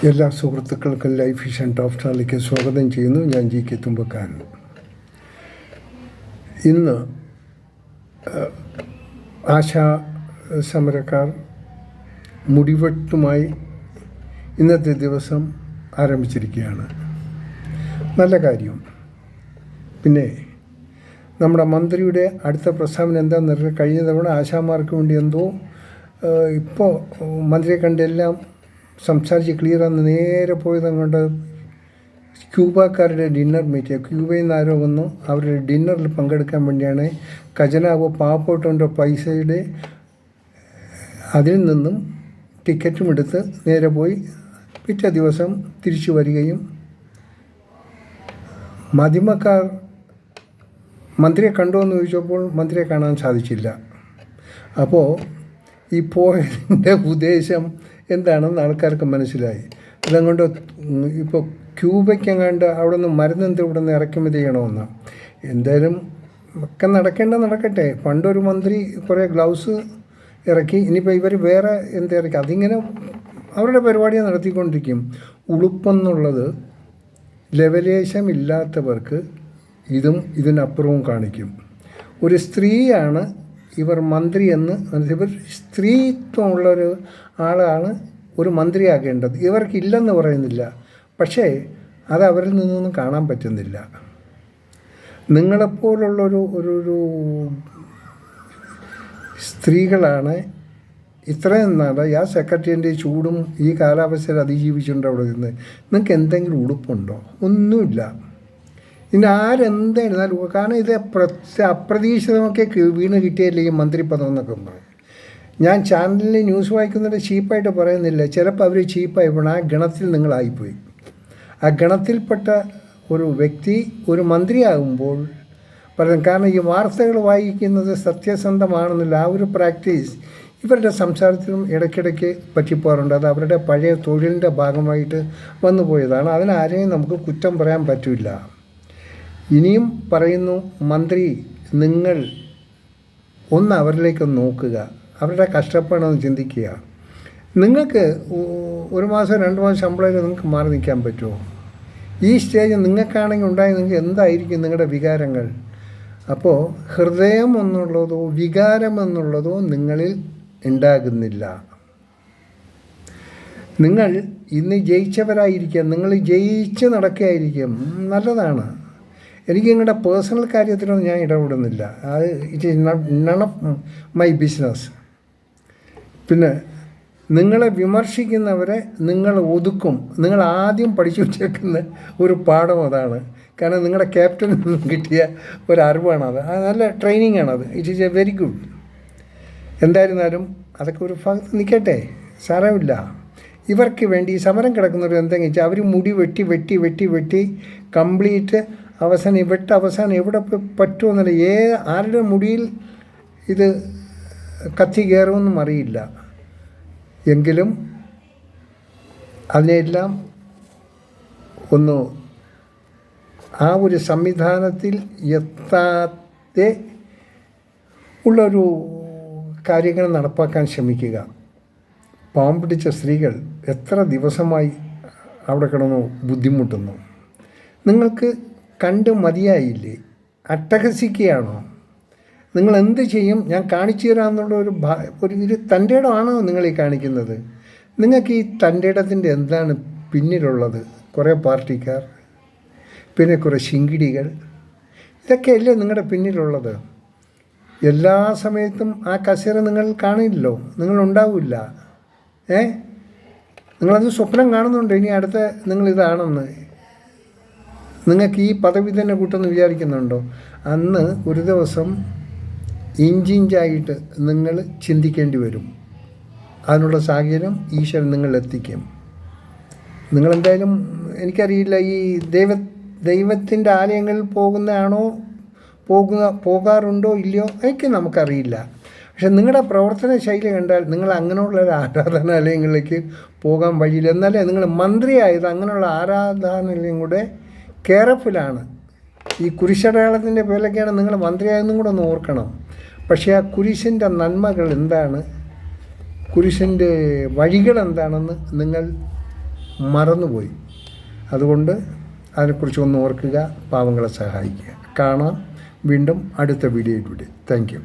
എല്ലാ സുഹൃത്തുക്കൾക്കും life vision top സ്റ്റാറിലേക്ക് സ്വാഗതം ചെയ്യുന്നു. ഞാൻ ജി കെ തുമ്പക്കാരൻ. ഇന്ന് ആശാ സമരക്കാർ മുടിവെട്ടുമായി ഇന്നത്തെ ദിവസം ആരംഭിച്ചിരിക്കുകയാണ്. നല്ല കാര്യം. പിന്നെ നമ്മുടെ മന്ത്രിയുടെ അടുത്ത പ്രസ്താവന എന്താണെന്ന് പറഞ്ഞാൽ, കഴിഞ്ഞ തവണ ആശാമാർക്ക് വേണ്ടി എന്തോ ഇപ്പോൾ മന്ത്രിയെ കണ്ടെല്ലാം സംസാരിച്ച് ക്ലിയറാന്ന് നേരെ പോയതങ്ങോട്ട് ക്യൂബക്കാരുടെ ഡിന്നർ മീറ്റ്. ക്യൂബയിൽ നിന്ന് ആരോ വന്നു, അവരുടെ ഡിന്നറിൽ പങ്കെടുക്കാൻ വേണ്ടിയാണ് ഖജനാവ് പാവപ്പെട്ടവൻ്റെ പൈസയുടെ അതിൽ നിന്നും ടിക്കറ്റും എടുത്ത് നേരെ പോയി പിറ്റേ ദിവസം തിരിച്ചു വരികയും മാധ്യമക്കാർ മന്ത്രിയെ കണ്ടോ എന്ന് ചോദിച്ചപ്പോൾ മന്ത്രിയെ കാണാൻ സാധിച്ചില്ല. അപ്പോൾ ഈ പോയതിൻ്റെ ഉദ്ദേശം എന്താണെന്ന് ആൾക്കാർക്ക് മനസ്സിലായി. അതങ്ങോട്ട് ഇപ്പോൾ ക്യൂബയ്ക്കെങ്ങാണ്ട് അവിടെ നിന്ന് മരുന്നെന്ത് ഇവിടെ നിന്ന് ഇറക്കുമതി ചെയ്യണമെന്ന്. എന്തായാലും ഒക്കെ നടക്കട്ടെ. പണ്ടൊരു മന്ത്രി കുറേ ഗ്ലൗസ് ഇറക്കി, ഇനിയിപ്പോൾ ഇവർ വേറെ എന്ത് ഇറക്കി, അതിങ്ങനെ അവരുടെ പരിപാടിയെ നടത്തിക്കൊണ്ടിരിക്കും. ഉളുപ്പെന്നുള്ളത് ലെവലേശമില്ലാത്തവർക്ക് ഇതിനപ്പുറവും കാണിക്കും. ഒരു സ്ത്രീയാണ് ഇവർ മന്ത്രി എന്ന്, ഇവർ സ്ത്രീത്വമുള്ളൊരു ആളാണ് ഒരു മന്ത്രിയാകേണ്ടത്. ഇവർക്കില്ലെന്ന് പറയുന്നില്ല, പക്ഷേ അത് അവരിൽ നിന്നൊന്നും കാണാൻ പറ്റുന്നില്ല. നിങ്ങളെപ്പോലുള്ളൊരു സ്ത്രീകളാണ് ഇത്രയും നാളെ ആ സെക്രട്ടറിൻ്റെ ചൂടും ഈ കാലാവസ്ഥയിൽ അതിജീവിച്ചിട്ടുണ്ട് അവിടെ നിന്ന്. നിങ്ങൾക്ക് എന്തെങ്കിലും ഉടുപ്പുണ്ടോ? ഒന്നുമില്ല. ഇനി ആരെന്തായിരുന്നാലും, കാരണം ഇത് അപ്രതീക്ഷിതമൊക്കെ വീണ് കിട്ടിയല്ലേ ഈ മന്ത്രിപദം എന്നൊക്കെ പറയും. ഞാൻ ചാനലിൽ ന്യൂസ് വായിക്കുന്നത് ചീപ്പായിട്ട് പറയുന്നില്ല. ചിലപ്പോൾ അവർ ചീപ്പായി പോകണം. ആ ഗണത്തിൽ നിങ്ങളായിപ്പോയി. ആ ഗണത്തിൽപ്പെട്ട ഒരു വ്യക്തി ഒരു മന്ത്രിയാകുമ്പോൾ പറയും. കാരണം ഈ വാർത്തകൾ വായിക്കുന്നത് സത്യസന്ധമാണെന്നില്ല. ആ ഒരു പ്രാക്ടീസ് ഇവരുടെ സംസാരത്തിലും ഇടയ്ക്കിടയ്ക്ക് പറ്റിപ്പോറുണ്ട്. അത് അവരുടെ പഴയ തൊഴിലിൻ്റെ ഭാഗമായിട്ട് വന്നു പോയതാണ്. അതിനാരെയും നമുക്ക് കുറ്റം പറയാൻ പറ്റില്ല. ഇനിയും പറയുന്നു, മന്ത്രി നിങ്ങൾ ഒന്ന് അവരിലേക്ക് നോക്കുക, അവരുടെ കഷ്ടപ്പാടൊന്ന് ചിന്തിക്കുക. നിങ്ങൾക്ക് 1 മാസം 2 മാസം ശമ്പളം നിങ്ങൾക്ക് മാറി നിൽക്കാൻ പറ്റുമോ? ഈ സ്റ്റേജ് നിങ്ങൾക്കാണെങ്കിൽ ഉണ്ടായി, നിങ്ങൾക്ക് എന്തായിരിക്കും നിങ്ങളുടെ വികാരങ്ങൾ? അപ്പോൾ ഹൃദയം എന്നുള്ളതോ വികാരം എന്നുള്ളതോ നിങ്ങളിൽ ഉണ്ടാകുന്നില്ല. നിങ്ങൾ ഇന്ന് ജയിച്ചവരായിരിക്കാം, നിങ്ങൾ ജയിച്ച് നടക്കുകയായിരിക്കും, നല്ലതാണ്. എനിക്ക് നിങ്ങളുടെ പേഴ്സണൽ കാര്യത്തിലൊന്നും ഞാൻ ഇടപെടുന്നില്ല. അത് it is none of my business. പിന്നെ നിങ്ങളെ വിമർശിക്കുന്നവരെ നിങ്ങൾ ഒതുക്കും. നിങ്ങൾ ആദ്യം പഠിച്ചു വച്ചേക്കുന്ന ഒരു പാഠം അതാണ്. കാരണം നിങ്ങളുടെ ക്യാപ്റ്റനിൽ നിന്നും കിട്ടിയ ഒരു അറിവാണത്. അത് നല്ല ട്രെയിനിങ് ആണത്. It is A very good. എന്തായിരുന്നാലും അതൊക്കെ ഒരു ഭാഗത്ത് നിൽക്കട്ടെ, സാരമില്ല. ഇവർക്ക് വേണ്ടി ഈ സമരം കിടക്കുന്നവർ എന്തെങ്കിലും വെച്ചാൽ അവർ മുടി വെട്ടി കംപ്ലീറ്റ് അവസാനം എവിടെ പറ്റുമെന്നല്ല. ആരുടെ മുടിയിൽ ഇത് കത്തി കയറുമെന്നും അറിയില്ല. എങ്കിലും അതിനെല്ലാം ഒന്ന് ആ ഒരു സംവിധാനത്തിൽ എത്താതെ ഉള്ളൊരു കാര്യങ്ങൾ നടപ്പാക്കാൻ ശ്രമിക്കുക. പാവം പിടിച്ച സ്ത്രീകൾ എത്ര ദിവസമായി അവിടെ കിടന്നു ബുദ്ധിമുട്ടുന്നു. നിങ്ങൾക്ക് കണ്ട് മതിയായില്ലേ? അട്ടഹസിക്കുകയാണോ? നിങ്ങൾ എന്ത് ചെയ്യും, ഞാൻ കാണിച്ചു തരാമെന്നുള്ള ഒരു തൻ്റെ ഇടമാണോ നിങ്ങളീ കാണിക്കുന്നത്? നിങ്ങൾക്ക് ഈ തൻ്റെ ഇടത്തിൻ്റെ എന്താണ് പിന്നിലുള്ളത്? കുറേ പാർട്ടിക്കാർ, പിന്നെ കുറേ ശിങ്കിടികൾ, ഇതൊക്കെയല്ലേ നിങ്ങളുടെ പിന്നിലുള്ളത്? എല്ലാ സമയത്തും ആ കസേര നിങ്ങൾ കാണില്ലല്ലോ, നിങ്ങളുണ്ടാവില്ല. നിങ്ങളത് സ്വപ്നം കാണുന്നുണ്ട് ഇനി അടുത്ത നിങ്ങളിതാണെന്ന്. നിങ്ങൾക്ക് ഈ പദവി തന്നെ കൂട്ടെന്ന് വിചാരിക്കുന്നുണ്ടോ? അന്ന് ഒരു ദിവസം ഇഞ്ചിഞ്ചായിട്ട് നിങ്ങൾ ചിന്തിക്കേണ്ടി വരും. അതിനുള്ള സാഹചര്യം ഈശ്വരൻ നിങ്ങളെത്തിക്കും. നിങ്ങളെന്തായാലും എനിക്കറിയില്ല, ഈ ദൈവത്തിൻ്റെ ആലയങ്ങളിൽ പോകാറുണ്ടോ ഇല്ലയോ എനിക്ക് നമുക്കറിയില്ല. പക്ഷെ നിങ്ങളുടെ പ്രവർത്തന ശൈലി കണ്ടാൽ നിങ്ങൾ അങ്ങനെയുള്ള ഒരു ആരാധനാലയങ്ങളിലേക്ക് പോകാൻ വഴിയില്ല. എന്നാലേ നിങ്ങൾ മന്ത്രിയായത് അങ്ങനെയുള്ള ആരാധനാലയം കൂടെ കെയർഫുള്ളാണ്. ഈ കുരിശടയാളത്തിൻ്റെ പേരിലൊക്കെയാണ് നിങ്ങൾ മന്ത്രിയായെന്നും കൂടെ ഒന്ന് ഓർക്കണം. പക്ഷേ ആ കുരിശിൻ്റെ നന്മകൾ എന്താണ്, കുരിശിൻ്റെ വഴികൾ എന്താണെന്ന് നിങ്ങൾ മറന്നുപോയി. അതുകൊണ്ട് അതിനെക്കുറിച്ച് ഒന്ന് ഓർക്കുക, പാവങ്ങളെ സഹായിക്കുക. കാണാം വീണ്ടും അടുത്ത വീഡിയോയിലൂടെ. Thank you.